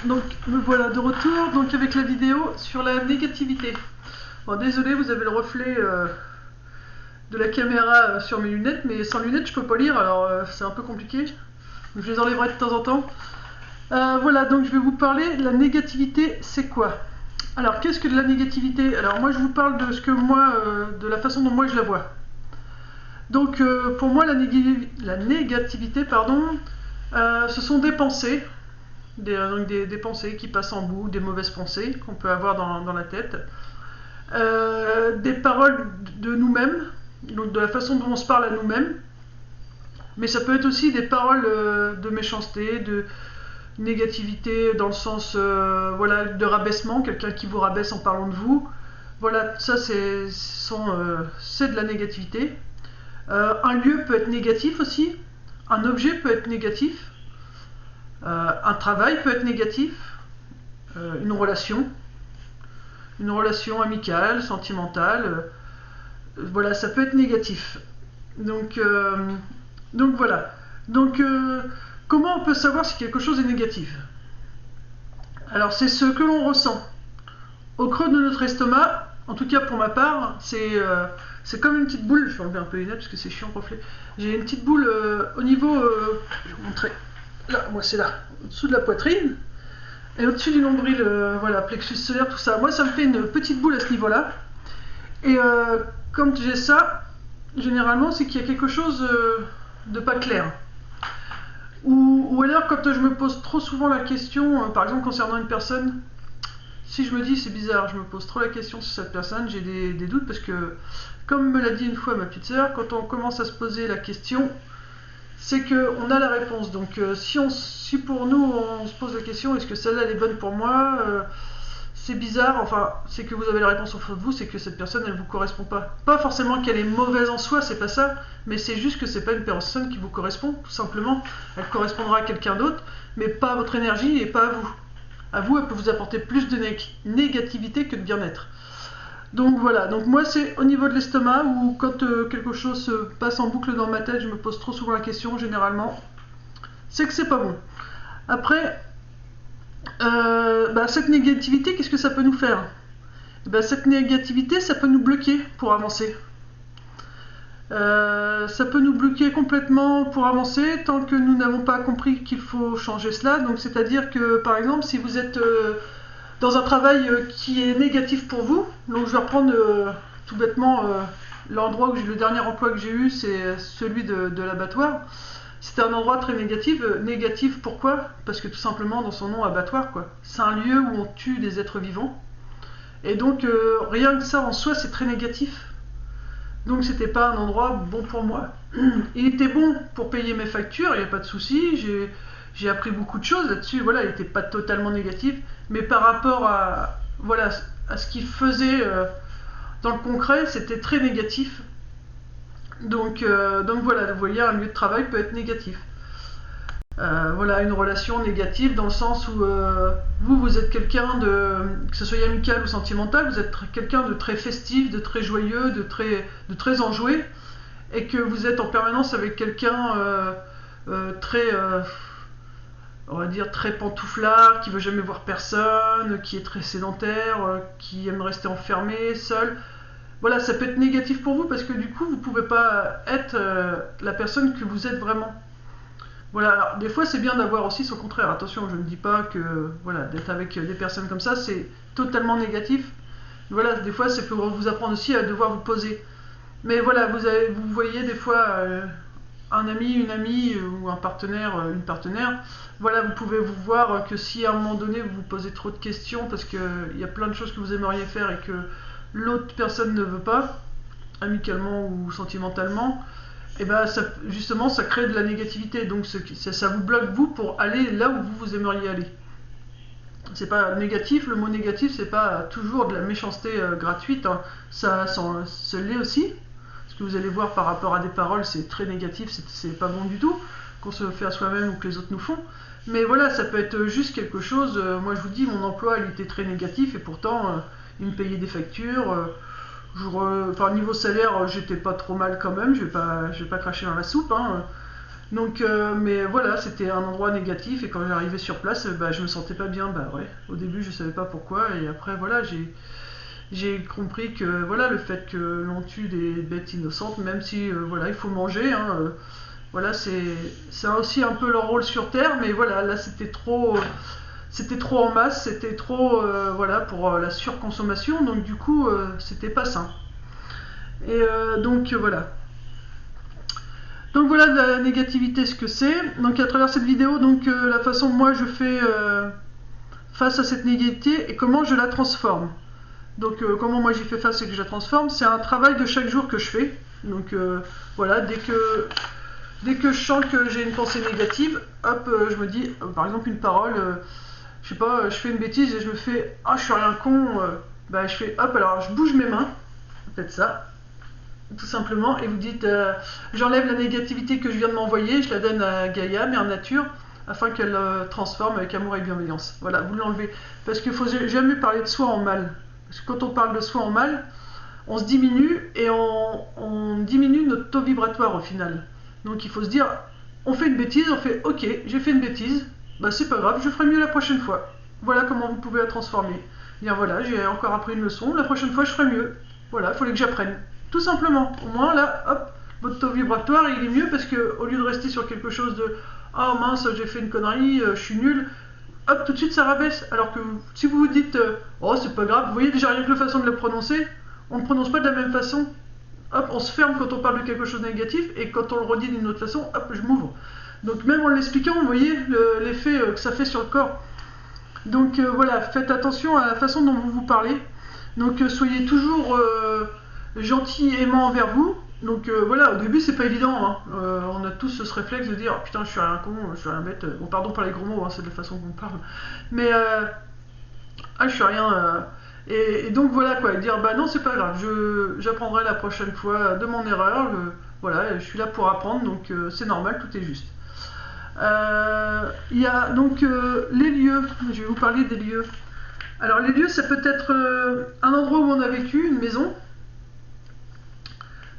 Donc me voilà de retour donc avec la vidéo sur la négativité. Bon, désolé, vous avez le reflet de la caméra sur mes lunettes, mais sans lunettes je peux pas lire, alors c'est un peu compliqué. Donc, je les enlèverai de temps en temps. Voilà, donc je vais vous parler de la négativité, c'est quoi? Alors qu'est-ce que de la négativité? Alors moi je vous parle de ce que moi, de la façon dont moi je la vois. Donc pour moi la négativité, pardon, ce sont des pensées. Des pensées qui passent en boucle, des mauvaises pensées qu'on peut avoir dans la tête, des paroles de nous-mêmes, donc de la façon dont on se parle à nous-mêmes, mais ça peut être aussi des paroles de méchanceté, de négativité dans le sens voilà, de rabaissement, quelqu'un qui vous rabaisse en parlant de vous. Voilà, ça c'est de la négativité. Un lieu peut être négatif aussi, un objet peut être négatif. Un travail peut être négatif, une relation amicale, sentimentale, voilà, ça peut être négatif. Donc voilà. Donc comment on peut savoir si quelque chose est négatif? Alors c'est ce que l'on ressent au creux de notre estomac. En tout cas pour ma part, c'est comme une petite boule. Je vais enlever un peu les lunettes parce que c'est chiant reflet. J'ai une petite boule au niveau. Je vais vous montrer. Là, moi c'est là, au-dessous de la poitrine, et au-dessus du nombril, voilà, plexus solaire, tout ça. Moi ça me fait une petite boule à ce niveau-là. Et quand j'ai ça, généralement c'est qu'il y a quelque chose de pas clair. Ou alors quand je me pose trop souvent la question, par exemple concernant une personne, si je me dis c'est bizarre, je me pose trop la question sur cette personne, j'ai des doutes parce que, comme me l'a dit une fois ma petite sœur, quand on commence à se poser la question, c'est qu'on a la réponse. Donc si pour nous on se pose la question, est-ce que celle-là elle est bonne pour moi, c'est bizarre, enfin c'est que vous avez la réponse au fond de vous, c'est que cette personne elle vous correspond pas. Pas forcément qu'elle est mauvaise en soi, c'est pas ça, mais c'est juste que c'est pas une personne qui vous correspond, tout simplement. Elle correspondra à quelqu'un d'autre, mais pas à votre énergie et pas à vous. À vous, elle peut vous apporter plus de négativité que de bien-être. Donc voilà, donc moi c'est au niveau de l'estomac où quand quelque chose se passe en boucle dans ma tête, je me pose trop souvent la question, généralement, c'est que c'est pas bon. Après, cette négativité, qu'est-ce que ça peut nous faire? Cette négativité, ça peut nous bloquer pour avancer. Ça peut nous bloquer complètement pour avancer tant que nous n'avons pas compris qu'il faut changer cela. Donc c'est-à-dire que par exemple si vous êtes dans un travail qui est négatif pour vous, donc je vais reprendre tout bêtement l'endroit où le dernier emploi que j'ai eu, c'est celui de l'abattoir. C'était un endroit très négatif. Négatif pourquoi? Parce que tout simplement dans son nom abattoir quoi. C'est un lieu où on tue des êtres vivants. Et donc rien que ça en soi c'est très négatif. Donc c'était pas un endroit bon pour moi. Il était bon pour payer mes factures, il n'y a pas de souci, j'ai appris beaucoup de choses là-dessus, voilà, il n'était pas totalement négatif, mais par rapport à, voilà, à ce qu'il faisait dans le concret, c'était très négatif. Donc voilà, vous voyez, un lieu de travail peut être négatif. Voilà, une relation négative dans le sens où vous êtes quelqu'un de, que ce soit amical ou sentimental, vous êtes quelqu'un de très festif, de très joyeux, de très enjoué, et que vous êtes en permanence avec quelqu'un très, on va dire, très pantouflard, qui veut jamais voir personne, qui est très sédentaire, qui aime rester enfermé, seul. Voilà, ça peut être négatif pour vous parce que du coup, vous pouvez pas être la personne que vous êtes vraiment. Voilà, alors des fois c'est bien d'avoir aussi son contraire. Attention, je ne dis pas que voilà, d'être avec des personnes comme ça c'est totalement négatif. Voilà, des fois c'est pour vous apprendre aussi à devoir vous poser. Mais voilà, vous voyez des fois un ami, une amie ou un partenaire, une partenaire. Voilà, vous pouvez vous voir que si à un moment donné vous vous posez trop de questions parce qu'il y a plein de choses que vous aimeriez faire et que l'autre personne ne veut pas, amicalement ou sentimentalement, et justement ça crée de la négativité, donc ça vous bloque vous pour aller là où vous aimeriez aller. C'est pas négatif, le mot négatif c'est pas toujours de la méchanceté gratuite, hein. Ça se l'est aussi, ce que vous allez voir par rapport à des paroles c'est très négatif, c'est pas bon du tout, qu'on se fait à soi-même ou que les autres nous font. Mais voilà, ça peut être juste quelque chose, moi je vous dis mon emploi il était très négatif et pourtant il me payait des factures, niveau salaire, j'étais pas trop mal quand même, je vais pas cracher dans la soupe, hein. Donc, mais voilà, c'était un endroit négatif et quand j'arrivais sur place, bah, je me sentais pas bien. Bah ouais, au début je savais pas pourquoi et après voilà, j'ai compris que voilà le fait que l'on tue des bêtes innocentes, même si voilà il faut manger, hein, voilà c'est aussi un peu leur rôle sur Terre, mais voilà là c'était trop en masse, c'était trop voilà pour la surconsommation, donc du coup c'était pas sain. Et donc voilà. Donc voilà la négativité ce que c'est. Donc à travers cette vidéo, donc la façon que moi je fais face à cette négativité et comment je la transforme. Donc comment moi j'y fais face et que je la transforme, c'est un travail de chaque jour que je fais. Donc voilà, dès que je sens que j'ai une pensée négative, hop, je me dis, par exemple une parole, je sais pas, je fais une bêtise et je me fais, ah je suis rien con, bah je fais, hop, alors je bouge mes mains, faites ça, tout simplement, et vous dites, j'enlève la négativité que je viens de m'envoyer, je la donne à Gaïa, Mère Nature, afin qu'elle transforme avec amour et bienveillance. Voilà, vous l'enlevez. Parce qu'il ne faut jamais parler de soi en mal. Parce que quand on parle de soi en mal, on se diminue et on diminue notre taux vibratoire au final. Donc il faut se dire, on fait une bêtise, on fait ok, j'ai fait une bêtise, bah c'est pas grave, je ferai mieux la prochaine fois. Voilà comment vous pouvez la transformer. Dire voilà, j'ai encore appris une leçon, la prochaine fois je ferai mieux. Voilà, il fallait que j'apprenne. Tout simplement. Au moins là, hop, votre taux vibratoire il est mieux parce que au lieu de rester sur quelque chose de oh mince, j'ai fait une connerie, je suis nul, hop, tout de suite ça rabaisse. Alors que si vous vous dites oh c'est pas grave, vous voyez déjà rien que la façon de le prononcer, on ne prononce pas de la même façon. Hop, on se ferme quand on parle de quelque chose de négatif et quand on le redit d'une autre façon, hop, je m'ouvre. Donc même en l'expliquant, vous voyez l'effet que ça fait sur le corps. Donc voilà, faites attention à la façon dont vous vous parlez. Donc soyez toujours gentil, aimant envers vous. Donc voilà, au début c'est pas évident, hein. On a tous ce réflexe de dire oh, putain je suis rien con, je suis rien bête. Bon pardon pour les gros mots, hein, c'est de la façon qu'on parle. Mais ah je suis rien. Et donc voilà quoi, dire bah non c'est pas grave, j'apprendrai la prochaine fois de mon erreur. Voilà, je suis là pour apprendre, donc c'est normal, tout est juste. Il y a donc les lieux, je vais vous parler des lieux. Alors les lieux, ça peut être un endroit où on a vécu, une maison,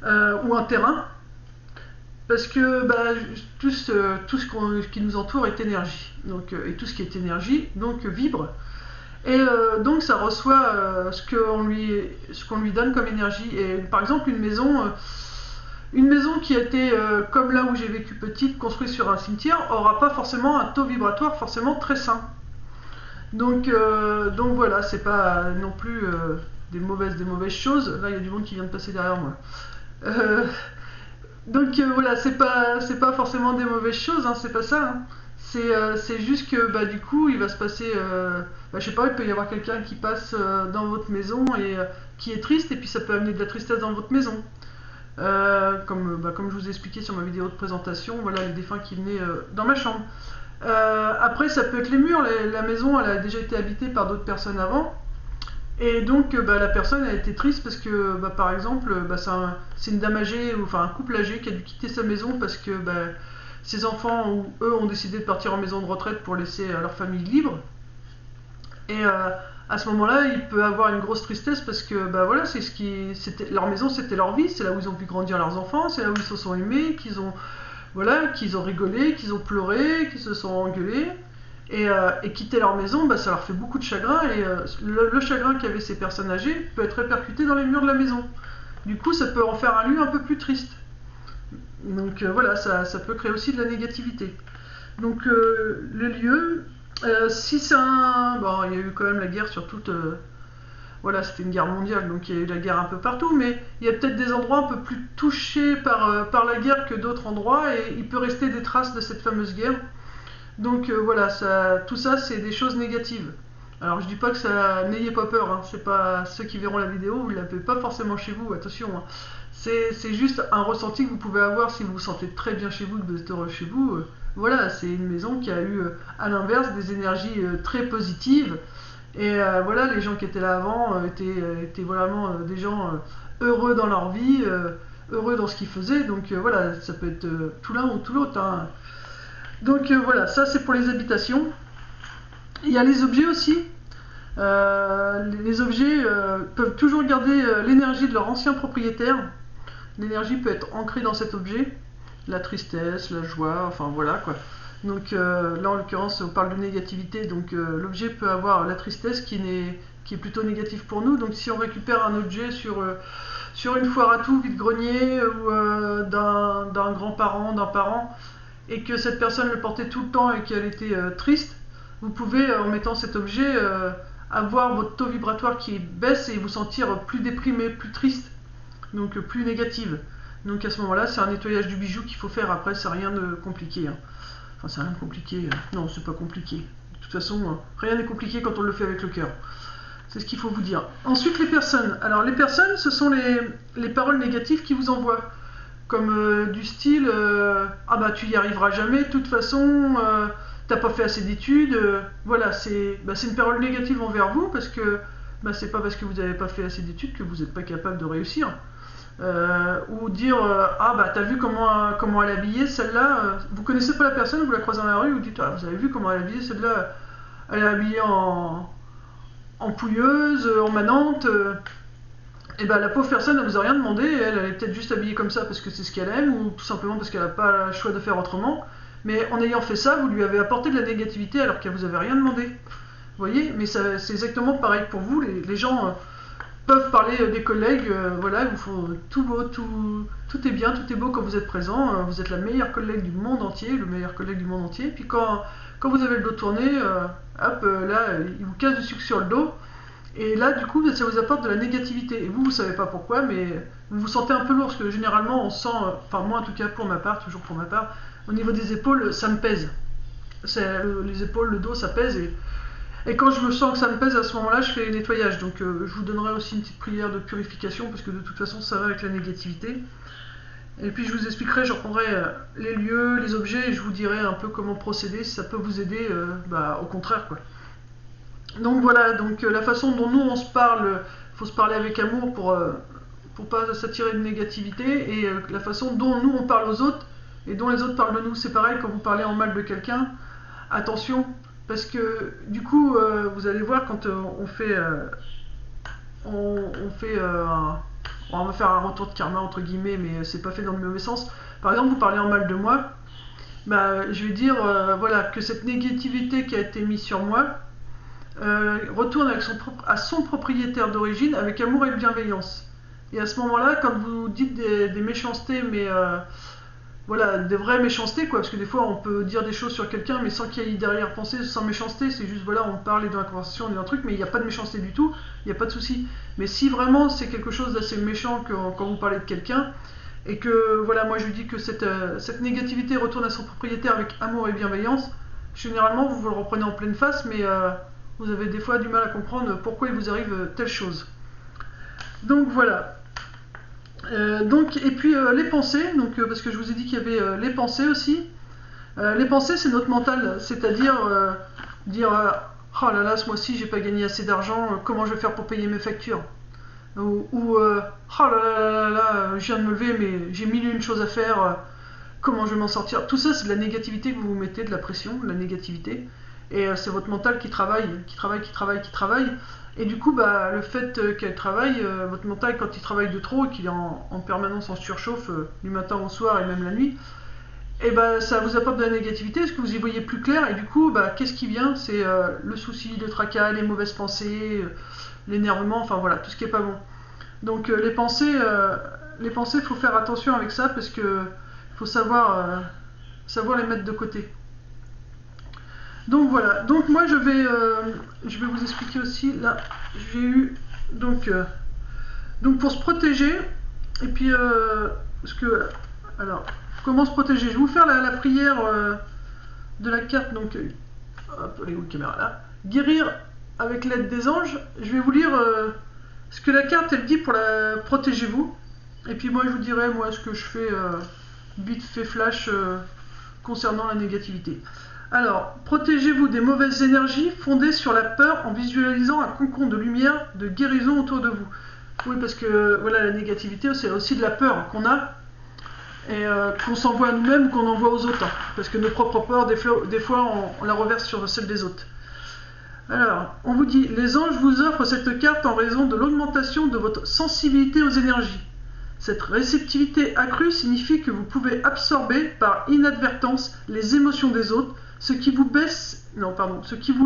ou un terrain, parce que bah, tout ce qui nous entoure est énergie, donc, et tout ce qui est énergie donc vibre, et donc ça reçoit ce qu'on lui donne comme énergie. Et par exemple une maison qui a été comme là où j'ai vécu petite, construite sur un cimetière, aura pas forcément un taux vibratoire forcément très sain. Donc voilà, c'est pas non plus des mauvaises choses. Là il y a du monde qui vient de passer derrière moi. Donc voilà, c'est pas forcément des mauvaises choses, hein, c'est pas ça. Hein. C'est juste que bah, du coup il va se passer, bah, je sais pas, il peut y avoir quelqu'un qui passe dans votre maison et qui est triste, et puis ça peut amener de la tristesse dans votre maison. Comme je vous ai expliqué sur ma vidéo de présentation, voilà les défunts qui venaient dans ma chambre. Après ça peut être les murs, la maison elle a déjà été habitée par d'autres personnes avant. Et donc bah, la personne a été triste parce que bah, par exemple bah, c'est une dame âgée, ou enfin un couple âgé qui a dû quitter sa maison parce que bah, ses enfants ou eux ont décidé de partir en maison de retraite pour laisser leur famille libre. Et à ce moment-là, il peut avoir une grosse tristesse parce que bah, voilà, leur maison, c'était leur vie, c'est là où ils ont pu grandir leurs enfants, c'est là où ils se sont aimés, qu'ils ont rigolé, qu'ils ont pleuré, qu'ils se sont engueulés. Et quitter leur maison, bah, ça leur fait beaucoup de chagrin, et le chagrin qu'avaient ces personnes âgées peut être répercuté dans les murs de la maison. Du coup, ça peut en faire un lieu un peu plus triste. Donc voilà, ça peut créer aussi de la négativité. Donc le lieu, si c'est un... Bon, il y a eu quand même la guerre sur toute... voilà, c'était une guerre mondiale, donc il y a eu la guerre un peu partout, mais il y a peut-être des endroits un peu plus touchés par la guerre que d'autres endroits, et il peut rester des traces de cette fameuse guerre. Donc voilà, tout ça c'est des choses négatives. Alors je dis pas que ça, n'ayez pas peur, hein. C'est pas ceux qui verront la vidéo, vous ne l'avez pas forcément chez vous, attention. Hein. C'est juste un ressenti que vous pouvez avoir si vous vous sentez très bien chez vous, que vous êtes heureux chez vous. Voilà, c'est une maison qui a eu à l'inverse des énergies très positives. Et voilà, les gens qui étaient là avant étaient vraiment des gens heureux dans leur vie, heureux dans ce qu'ils faisaient. Donc voilà, ça peut être tout l'un ou tout l'autre. Hein. Donc voilà, ça c'est pour les habitations. Il y a les objets aussi. Les objets peuvent toujours garder l'énergie de leur ancien propriétaire. L'énergie peut être ancrée dans cet objet. la tristesse, la joie, enfin voilà quoi. Donc là en l'occurrence on parle de négativité, donc l'objet peut avoir la tristesse qui est plutôt négative pour nous. Donc si on récupère un objet sur une foire à tout, vide-grenier, ou d'un grand-parent, d'un parent, et que cette personne le portait tout le temps et qu'elle était triste, vous pouvez, en mettant cet objet, avoir votre taux vibratoire qui baisse et vous sentir plus déprimé, plus triste, donc plus négative. Donc à ce moment-là, c'est un nettoyage du bijou qu'il faut faire. Après, c'est rien de compliqué. Enfin, c'est rien de compliqué. Non, c'est pas compliqué. De toute façon, rien n'est compliqué quand on le fait avec le cœur. C'est ce qu'il faut vous dire. Ensuite, les personnes. Alors, les personnes, ce sont les paroles négatives qui vous envoient. Comme du style ah bah tu y arriveras jamais, de toute façon, t'as pas fait assez d'études. Voilà, c'est une parole négative envers vous parce que c'est pas parce que vous n'avez pas fait assez d'études que vous n'êtes pas capable de réussir. Ou dire ah bah t'as vu comment elle est habillée celle-là, vous connaissez pas la personne, vous la croisez dans la rue, vous dites ah vous avez vu comment elle est habillée celle-là, elle est habillée en pouilleuse, en manante, et ben la pauvre personne elle vous a rien demandé, elle est peut-être juste habillée comme ça parce que c'est ce qu'elle aime ou tout simplement parce qu'elle n'a pas le choix de faire autrement, mais en ayant fait ça vous lui avez apporté de la négativité alors qu'elle vous avait rien demandé. Vous voyez, mais c'est exactement pareil pour vous, les gens peuvent parler des collègues, voilà, ils vous font tout beau, tout est bien, tout est beau quand vous êtes présent, vous êtes la meilleure collègue du monde entier, le meilleur collègue du monde entier, puis quand vous avez le dos tourné, hop, là, il vous casse du sucre sur le dos, et là, du coup, ça vous apporte de la négativité, et vous savez pas pourquoi, mais vous vous sentez un peu lourd, parce que généralement, on sent, enfin moi en tout cas pour ma part, toujours pour ma part, au niveau des épaules, ça me pèse. Les épaules, le dos, ça pèse, et quand je me sens que ça me pèse, à ce moment-là, je fais le nettoyage. Donc je vous donnerai aussi une petite prière de purification, parce que de toute façon, ça va avec la négativité. Et puis je vous expliquerai, je reprendrai les lieux, les objets, et je vous dirai un peu comment procéder, si ça peut vous aider, au contraire, quoi. Donc voilà, donc la façon dont nous on se parle, il faut se parler avec amour pour pas s'attirer de négativité, et la façon dont nous on parle aux autres, et dont les autres parlent de nous, c'est pareil, quand vous parlez en mal de quelqu'un, attention. Parce que du coup, vous allez voir quand on va faire un retour de karma entre guillemets, mais c'est pas fait dans le mauvais sens. Par exemple, vous parlez en mal de moi, je vais dire voilà que cette négativité qui a été mise sur moi retourne à son propriétaire d'origine avec amour et bienveillance. Et à ce moment-là, quand vous dites des méchancetés, mais voilà, des vraies méchancetés, quoi, parce que des fois on peut dire des choses sur quelqu'un mais sans qu'il y ait derrière pensée, sans méchanceté, c'est juste voilà, on parle dans la conversation, on est dans un truc, mais il n'y a pas de méchanceté du tout, il n'y a pas de souci. Mais si vraiment c'est quelque chose d'assez méchant quand vous parlez de quelqu'un, et que voilà, moi je lui dis que cette négativité retourne à son propriétaire avec amour et bienveillance, généralement vous le reprenez en pleine face, mais vous avez des fois du mal à comprendre pourquoi il vous arrive telle chose. Donc voilà. Et puis les pensées, parce que je vous ai dit qu'il y avait les pensées aussi. Les pensées, c'est notre mental, c'est-à-dire dire oh là là, ce mois-ci j'ai pas gagné assez d'argent, comment je vais faire pour payer mes factures, ou oh là là, je viens de me lever mais j'ai mille et une choses à faire, comment je vais m'en sortir. Tout ça c'est de la négativité que vous vous mettez, de la pression, de la négativité, et c'est votre mental qui travaille. Et du coup, le fait qu'elle travaille, votre mental, quand il travaille de trop et qu'il est en permanence en surchauffe du matin au soir et même la nuit, et ça vous apporte de la négativité parce que vous y voyez plus clair. Et du coup, qu'est-ce qui vient? C'est le souci, le tracas, les mauvaises pensées, l'énervement, enfin voilà, tout ce qui est pas bon. Donc les pensées, il faut faire attention avec ça parce que faut savoir les mettre de côté. Donc voilà, donc moi je vais vous expliquer aussi, là j'ai eu, donc pour se protéger, et puis, alors, comment se protéger? Je vais vous faire la prière de la carte, donc, hop, allez où la caméra là, guérir avec l'aide des anges. Je vais vous lire ce que la carte elle dit pour la protégez-vous, et puis moi je vous dirai moi ce que je fais vite fait flash concernant la négativité. Alors, protégez-vous des mauvaises énergies fondées sur la peur en visualisant un cocon de lumière, de guérison autour de vous. Oui, parce que voilà, la négativité, c'est aussi de la peur qu'on a et qu'on s'envoie à nous-mêmes, qu'on envoie aux autres. Parce que nos propres peurs, des fois, on la reverse sur celles des autres. Alors, on vous dit, les anges vous offrent cette carte en raison de l'augmentation de votre sensibilité aux énergies. Cette réceptivité accrue signifie que vous pouvez absorber par inadvertance les émotions des autres, ce qui vous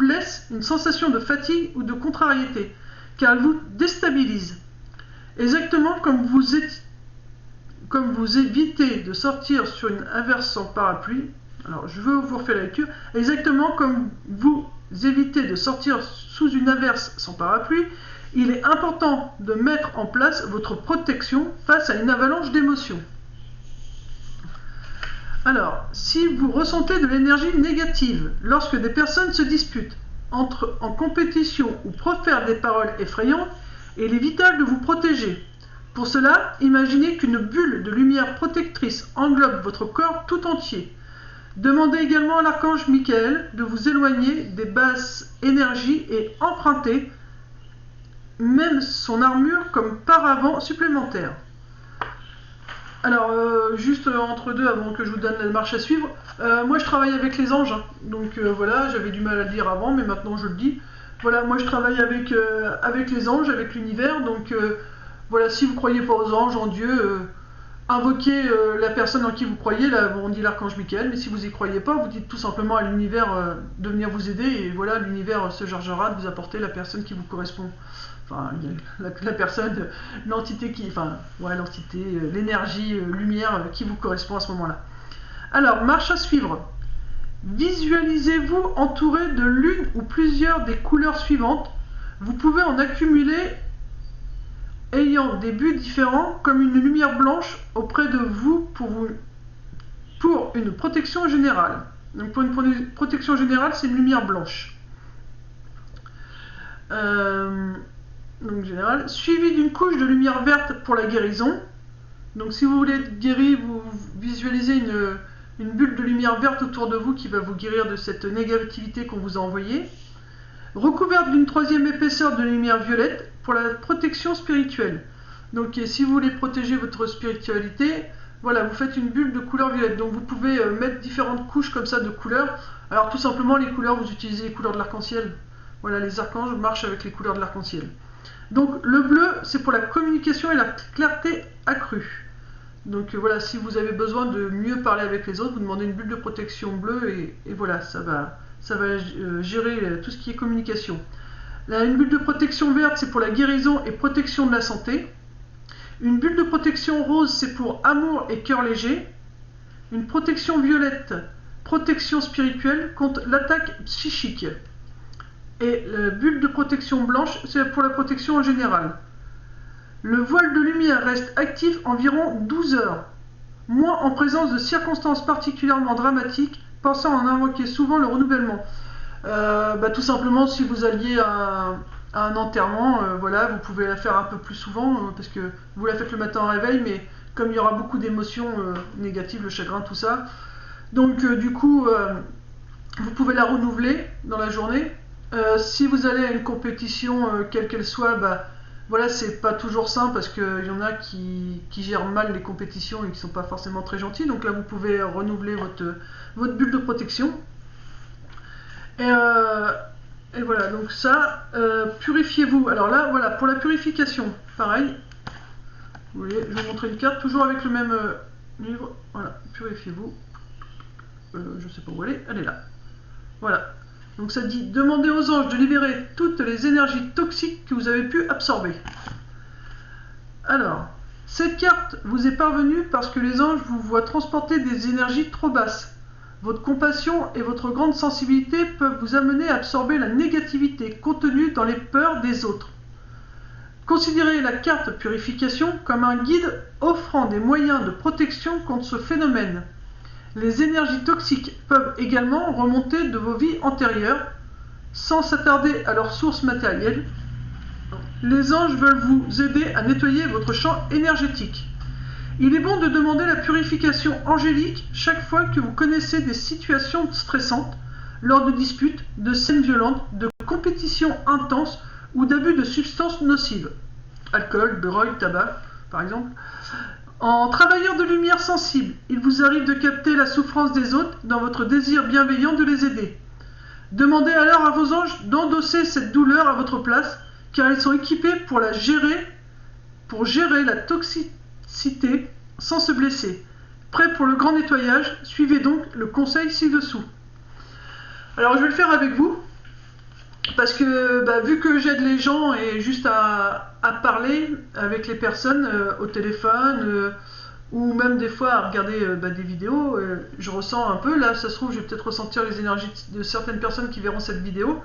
laisse une sensation de fatigue ou de contrariété, car elle vous déstabilise. Exactement comme vous évitez de sortir sur une averse sans parapluie, alors je veux vous refaire la lecture, exactement comme vous évitez de sortir sous une averse sans parapluie, il est important de mettre en place votre protection face à une avalanche d'émotions. Alors, si vous ressentez de l'énergie négative lorsque des personnes se disputent, entrent en compétition ou profèrent des paroles effrayantes, il est vital de vous protéger. Pour cela, imaginez qu'une bulle de lumière protectrice englobe votre corps tout entier. Demandez également à l'archange Michael de vous éloigner des basses énergies et empruntez même son armure comme paravent supplémentaire. Alors, juste entre deux, avant que je vous donne la marche à suivre, moi je travaille avec les anges, hein. Donc voilà, j'avais du mal à le dire avant, mais maintenant je le dis. Voilà, moi je travaille avec les anges, avec l'univers, donc voilà, si vous ne croyez pas aux anges, en Dieu, invoquez la personne en qui vous croyez, là on dit l'archange Michael, mais si vous n'y croyez pas, vous dites tout simplement à l'univers de venir vous aider, et voilà, l'univers se chargera de vous apporter la personne qui vous correspond. Enfin, la personne, l'entité qui, enfin, ouais, l'entité, l'énergie, lumière qui vous correspond à ce moment-là. Alors, marche à suivre. Visualisez-vous entouré de l'une ou plusieurs des couleurs suivantes. Vous pouvez en accumuler ayant des buts différents, comme une lumière blanche auprès de vous pour une protection générale. Donc, pour une protection générale, c'est une lumière blanche. Donc général, suivi d'une couche de lumière verte pour la guérison. Donc si vous voulez être guéri, vous visualisez une bulle de lumière verte autour de vous qui va vous guérir de cette négativité qu'on vous a envoyée. Recouverte d'une troisième épaisseur de lumière violette pour la protection spirituelle. Donc si vous voulez protéger votre spiritualité, voilà, vous faites une bulle de couleur violette. Donc vous pouvez mettre différentes couches comme ça de couleurs. Alors tout simplement les couleurs, vous utilisez les couleurs de l'arc-en-ciel. Voilà, les archanges marchent avec les couleurs de l'arc-en-ciel. Donc le bleu, c'est pour la communication et la clarté accrue. Donc voilà, si vous avez besoin de mieux parler avec les autres, vous demandez une bulle de protection bleue et voilà, ça va gérer tout ce qui est communication. Là, une bulle de protection verte, c'est pour la guérison et protection de la santé. Une bulle de protection rose, c'est pour amour et cœur léger. Une protection violette, protection spirituelle contre l'attaque psychique. Et la bulle de protection blanche, c'est pour la protection en général. Le voile de lumière reste actif environ 12 heures. Moins en présence de circonstances particulièrement dramatiques, pensant à en invoquer souvent le renouvellement. Tout simplement, si vous alliez à un enterrement, voilà, vous pouvez la faire un peu plus souvent, parce que vous la faites le matin au réveil, mais comme il y aura beaucoup d'émotions négatives, le chagrin, tout ça, donc du coup, vous pouvez la renouveler dans la journée. Si vous allez à une compétition, quelle qu'elle soit, voilà, c'est pas toujours simple parce qu'il y en a qui gèrent mal les compétitions et qui sont pas forcément très gentils. Donc là, vous pouvez renouveler votre bulle de protection. Et voilà, donc ça, purifiez-vous. Alors là, voilà, pour la purification, pareil. Vous voyez, je vais vous montrer une carte, toujours avec le même livre. Voilà, purifiez-vous. Je sais pas où elle est là. Voilà. Donc ça dit, demandez aux anges de libérer toutes les énergies toxiques que vous avez pu absorber. Alors, cette carte vous est parvenue parce que les anges vous voient transporter des énergies trop basses. Votre compassion et votre grande sensibilité peuvent vous amener à absorber la négativité contenue dans les peurs des autres. Considérez la carte purification comme un guide offrant des moyens de protection contre ce phénomène. Les énergies toxiques peuvent également remonter de vos vies antérieures, sans s'attarder à leur source matérielle. Les anges veulent vous aider à nettoyer votre champ énergétique. Il est bon de demander la purification angélique chaque fois que vous connaissez des situations stressantes, lors de disputes, de scènes violentes, de compétitions intenses ou d'abus de substances nocives. Alcool, drogue, tabac, par exemple. En travailleur de lumière sensible, il vous arrive de capter la souffrance des autres dans votre désir bienveillant de les aider. Demandez alors à vos anges d'endosser cette douleur à votre place, car ils sont équipés pour gérer la toxicité cités sans se blesser. Prêt pour le grand nettoyage, suivez donc le conseil ci-dessous. Alors je vais le faire avec vous, parce que vu que j'aide les gens et juste à parler avec les personnes au téléphone, ou même des fois à regarder des vidéos, je ressens un peu, là ça se trouve je vais peut-être ressentir les énergies de certaines personnes qui verront cette vidéo.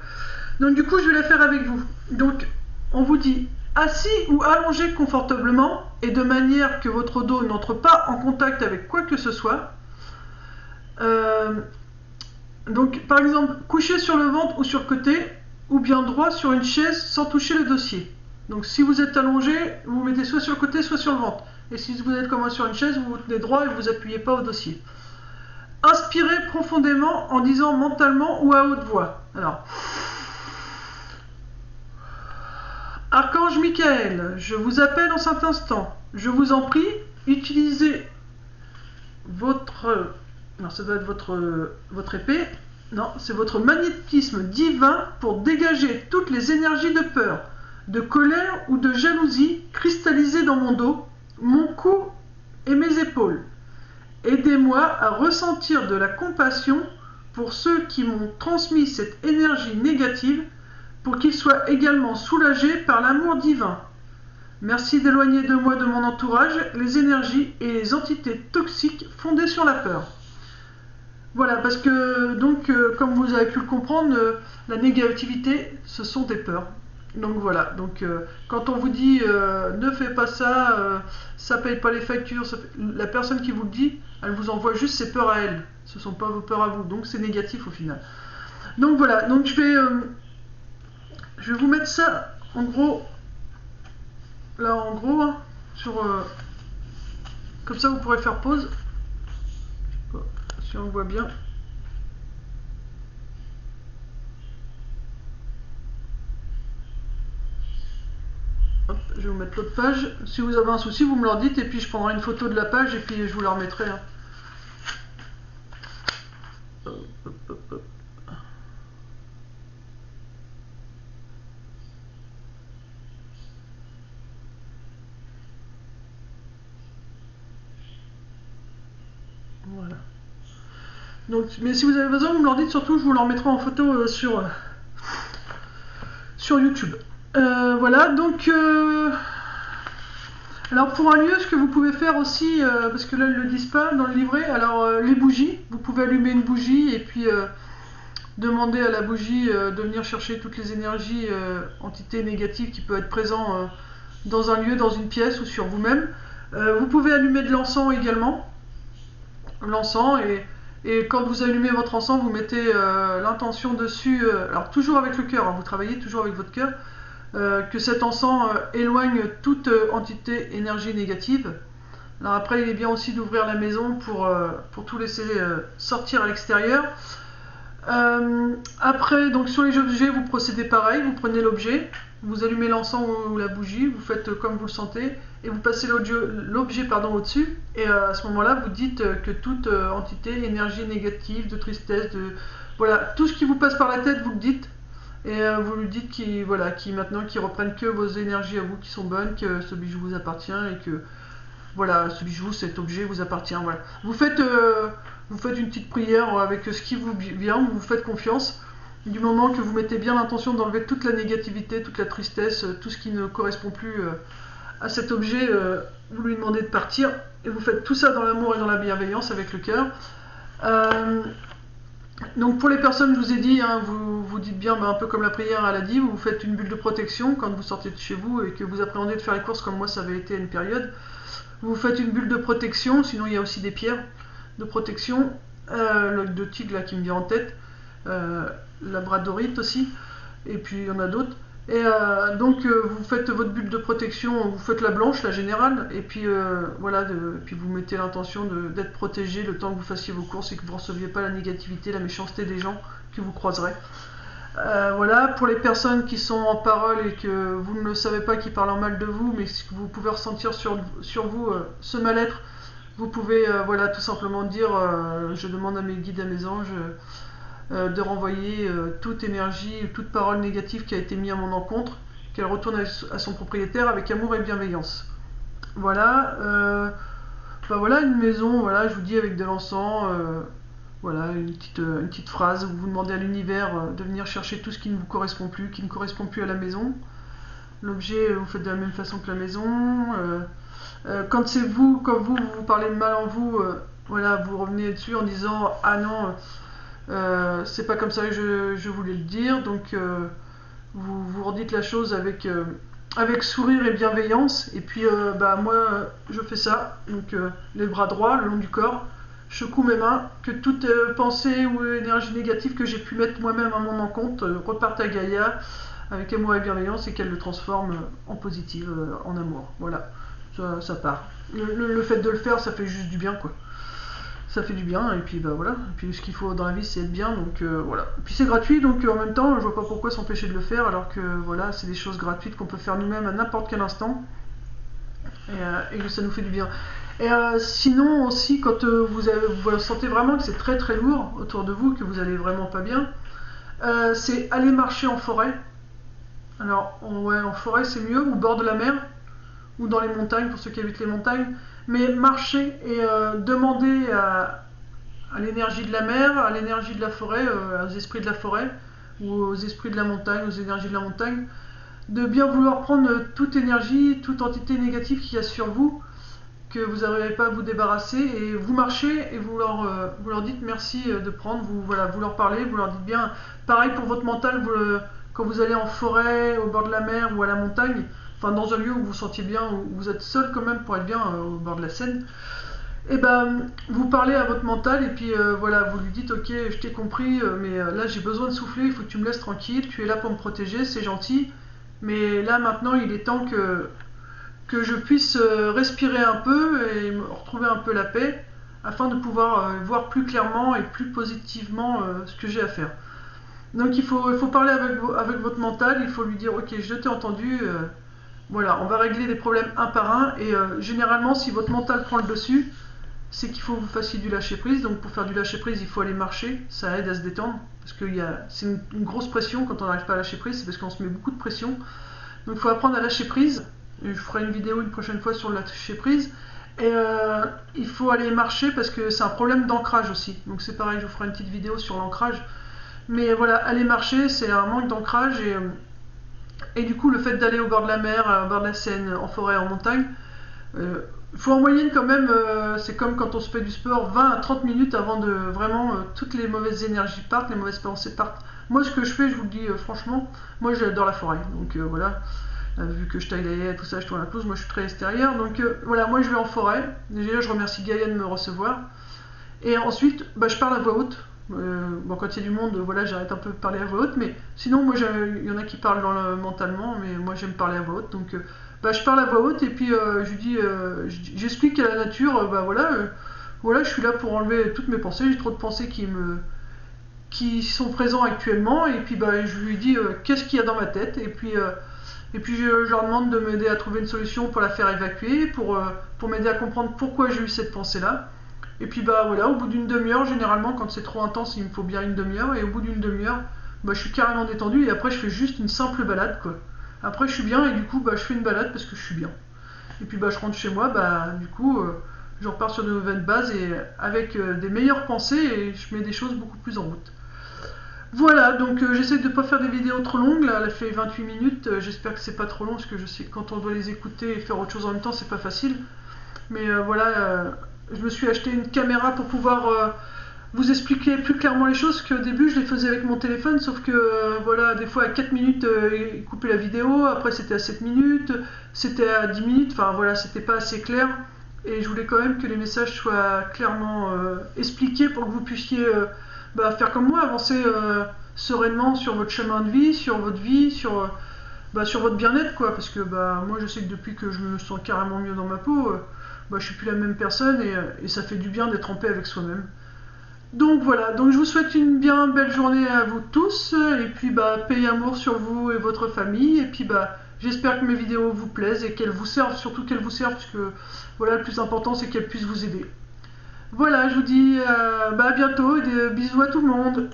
Donc du coup je vais la faire avec vous. Donc on vous dit assis ou allongé confortablement et de manière que votre dos n'entre pas en contact avec quoi que ce soit. Donc par exemple couché sur le ventre ou sur le côté, ou bien droit sur une chaise sans toucher le dossier. Donc si vous êtes allongé, vous vous mettez soit sur le côté soit sur le ventre. Et si vous êtes comme moi sur une chaise, vous vous tenez droit et vous appuyez pas au dossier. Inspirez profondément en disant mentalement ou à haute voix. Alors, Archange Michael, je vous appelle en cet instant. Je vous en prie, utilisez votre... Non, ça doit être votre épée. Non, c'est votre magnétisme divin pour dégager toutes les énergies de peur, de colère ou de jalousie cristallisées dans mon dos, mon cou et mes épaules. Aidez-moi à ressentir de la compassion pour ceux qui m'ont transmis cette énergie négative, pour qu'ils soient également soulagés par l'amour divin. Merci d'éloigner de moi, de mon entourage, les énergies et les entités toxiques fondées sur la peur. Voilà, parce que, donc, comme vous avez pu le comprendre, la négativité, ce sont des peurs. Donc voilà, donc quand on vous dit ne fais pas ça, ça paye pas les factures, la personne qui vous le dit, elle vous envoie juste ses peurs à elle. Ce ne sont pas vos peurs à vous, donc c'est négatif au final. Donc voilà, donc je vais vous mettre ça en gros, là en gros, hein, sur, comme ça vous pourrez faire pause. Si on le voit bien. Hop, je vais vous mettre l'autre page. Si vous avez un souci, vous me le dites et puis je prendrai une photo de la page et puis je vous la remettrai. Hein. Hop, hop, hop, hop. Voilà. Donc, mais si vous avez besoin, vous me le dites, surtout je vous le remettrai en photo sur YouTube. Voilà, donc alors pour un lieu, ce que vous pouvez faire aussi, parce que là ils ne le disent pas dans le livret, alors les bougies, vous pouvez allumer une bougie et puis demander à la bougie de venir chercher toutes les énergies, entités négatives qui peuvent être présentes dans un lieu, dans une pièce ou sur vous-même. Vous pouvez allumer de l'encens également, l'encens, et quand vous allumez votre encens, vous mettez l'intention dessus, alors toujours avec le cœur, hein, vous travaillez toujours avec votre cœur, que cet encens éloigne toute entité, énergie négative. Alors après, il est bien aussi d'ouvrir la maison pour tout laisser sortir à l'extérieur. Après, donc sur les objets, vous procédez pareil, vous prenez l'objet, vous allumez l'encens ou la bougie, vous faites comme vous le sentez, et vous passez l'objet au-dessus, et à ce moment-là, vous dites que toute entité, énergie négative, de tristesse, voilà, tout ce qui vous passe par la tête, vous le dites, et vous lui dites qu'il reprenne que vos énergies à vous qui sont bonnes, que ce bijou vous appartient, et que voilà, ce bijou, cet objet vous appartient. Voilà. Vous faites une petite prière avec ce qui vous vient, vous faites confiance. Du moment que vous mettez bien l'intention d'enlever toute la négativité, toute la tristesse, tout ce qui ne correspond plus à cet objet, vous lui demandez de partir. Et vous faites tout ça dans l'amour et dans la bienveillance avec le cœur. Donc pour les personnes, je vous ai dit, hein, vous dites bien, un peu comme la prière elle a dit, vous faites une bulle de protection quand vous sortez de chez vous et que vous appréhendez de faire les courses comme moi ça avait été à une période. Vous faites une bulle de protection, sinon il y a aussi des pierres de protection, l'œil de tigre là qui me vient en tête, labradorite aussi, et puis il y en a d'autres. Et donc vous faites votre bulle de protection, vous faites la blanche, la générale, et puis voilà, puis vous mettez l'intention d'être protégé le temps que vous fassiez vos courses et que vous ne receviez pas la négativité, la méchanceté des gens que vous croiserez. Voilà, pour les personnes qui sont en parole et que vous ne le savez pas, qui parlent en mal de vous, mais que vous pouvez ressentir sur vous ce mal-être, vous pouvez voilà, tout simplement dire je demande à mes guides, à mes anges de renvoyer toute énergie, toute parole négative qui a été mise à mon encontre, qu'elle retourne à son propriétaire avec amour et bienveillance. Voilà, voilà une maison, voilà, je vous dis avec de l'encens, voilà une petite phrase où vous demandez à l'univers de venir chercher tout ce qui ne vous correspond plus, qui ne correspond plus à la maison. L'objet, vous faites de la même façon que la maison. Quand c'est vous, quand vous parlez de mal en vous, voilà, vous revenez dessus en disant ah non, c'est pas comme ça que je voulais le dire, donc vous redites la chose avec sourire et bienveillance, et puis moi je fais ça, donc les bras droits le long du corps, je secoue mes mains, que toute pensée ou énergie négative que j'ai pu mettre moi-même à mon encontre reparte à Gaïa avec amour et bienveillance et qu'elle le transforme en positive, en amour. Voilà, ça part. Le fait de le faire, ça fait juste du bien, quoi. Ça fait du bien, et puis voilà. Et puis ce qu'il faut dans la vie, c'est être bien, donc voilà. Et puis c'est gratuit, donc en même temps, je vois pas pourquoi s'empêcher de le faire, alors que voilà, c'est des choses gratuites qu'on peut faire nous-mêmes à n'importe quel instant, et que ça nous fait du bien. Et sinon aussi, quand vous sentez vraiment que c'est très très lourd autour de vous, que vous allez vraiment pas bien, c'est aller marcher en forêt. Alors, ouais, en forêt c'est mieux, ou au bord de la mer, ou dans les montagnes pour ceux qui habitent les montagnes. Mais marcher et demander à l'énergie de la mer, à l'énergie de la forêt, aux esprits de la forêt, ou aux esprits de la montagne, aux énergies de la montagne, de bien vouloir prendre toute énergie, toute entité négative qu'il y a sur vous, que vous n'arrivez pas à vous débarrasser, et vous marchez et vous leur dites merci de prendre, vous leur parlez, vous leur dites bien, pareil pour votre mental, quand vous allez en forêt, au bord de la mer ou à la montagne, enfin dans un lieu où vous vous sentiez bien, où vous êtes seul quand même pour être bien au bord de la Seine, et vous parlez à votre mental et puis vous lui dites ok, je t'ai compris, mais là j'ai besoin de souffler, il faut que tu me laisses tranquille, tu es là pour me protéger, c'est gentil, mais là maintenant il est temps que je puisse respirer un peu et me retrouver un peu la paix afin de pouvoir voir plus clairement et plus positivement ce que j'ai à faire. Donc il faut parler avec votre mental, il faut lui dire ok, je t'ai entendu, voilà, on va régler les problèmes un par un, et généralement si votre mental prend le dessus, c'est qu'il faut que vous fassiez du lâcher prise. Donc pour faire du lâcher prise, il faut aller marcher, ça aide à se détendre, parce que c'est une grosse pression quand on n'arrive pas à lâcher prise, c'est parce qu'on se met beaucoup de pression. Donc il faut apprendre à lâcher prise. Je ferai une vidéo une prochaine fois sur le lâcher prise. Et il faut aller marcher parce que c'est un problème d'ancrage aussi. Donc c'est pareil, je vous ferai une petite vidéo sur l'ancrage. Mais voilà, aller marcher, c'est un manque d'ancrage, et du coup le fait d'aller au bord de la mer, au bord de la Seine, en forêt, en montagne, il faut en moyenne quand même, c'est comme quand on se fait du sport, 20 à 30 minutes avant de vraiment toutes les mauvaises énergies partent, les mauvaises pensées partent. Moi ce que je fais, je vous le dis franchement, moi j'adore la forêt, donc voilà, vu que je taille les haies, tout ça, je tourne la pelouse, moi je suis très extérieur, donc voilà, moi je vais en forêt, déjà je remercie Gaïa de me recevoir, et ensuite je parle à voix haute. Quand il y a du monde, voilà, j'arrête un peu de parler à voix haute, mais sinon moi il y en a qui parlent mentalement, mais moi j'aime parler à voix haute, donc je parle à voix haute et puis je lui dis, j'explique à la nature, voilà, je suis là pour enlever toutes mes pensées, j'ai trop de pensées qui sont présentes actuellement, et puis je lui dis qu'est-ce qu'il y a dans ma tête, et puis je leur demande de m'aider à trouver une solution pour la faire évacuer, pour m'aider à comprendre pourquoi j'ai eu cette pensée-là. Et puis voilà, au bout d'une demi-heure, généralement quand c'est trop intense, il me faut bien une demi-heure, et au bout d'une demi-heure, je suis carrément détendu, et après je fais juste une simple balade, quoi. Après je suis bien, et du coup je fais une balade parce que je suis bien. Et puis je rentre chez moi, du coup je repars sur de nouvelles bases, et avec des meilleures pensées, et je mets des choses beaucoup plus en route. Voilà, donc j'essaie de ne pas faire des vidéos trop longues, là elle fait 28 minutes, j'espère que c'est pas trop long, parce que je sais que quand on doit les écouter et faire autre chose en même temps, c'est pas facile. Mais je me suis acheté une caméra pour pouvoir vous expliquer plus clairement les choses, qu'au début je les faisais avec mon téléphone, sauf que voilà, des fois à 4 minutes il coupait la vidéo, après c'était à 7 minutes, c'était à 10 minutes, enfin voilà, c'était pas assez clair, et je voulais quand même que les messages soient clairement expliqués pour que vous puissiez faire comme moi, avancer sereinement sur votre chemin de vie, sur votre vie, sur votre bien-être, quoi, parce que moi je sais que depuis que je me sens carrément mieux dans ma peau, je suis plus la même personne, et ça fait du bien d'être en paix avec soi-même. Donc voilà, donc je vous souhaite une bien belle journée à vous tous, et puis paix et amour sur vous et votre famille, et puis j'espère que mes vidéos vous plaisent et qu'elles vous servent, surtout qu'elles vous servent, parce que voilà, le plus important c'est qu'elles puissent vous aider. Voilà, je vous dis à bientôt, et des bisous à tout le monde.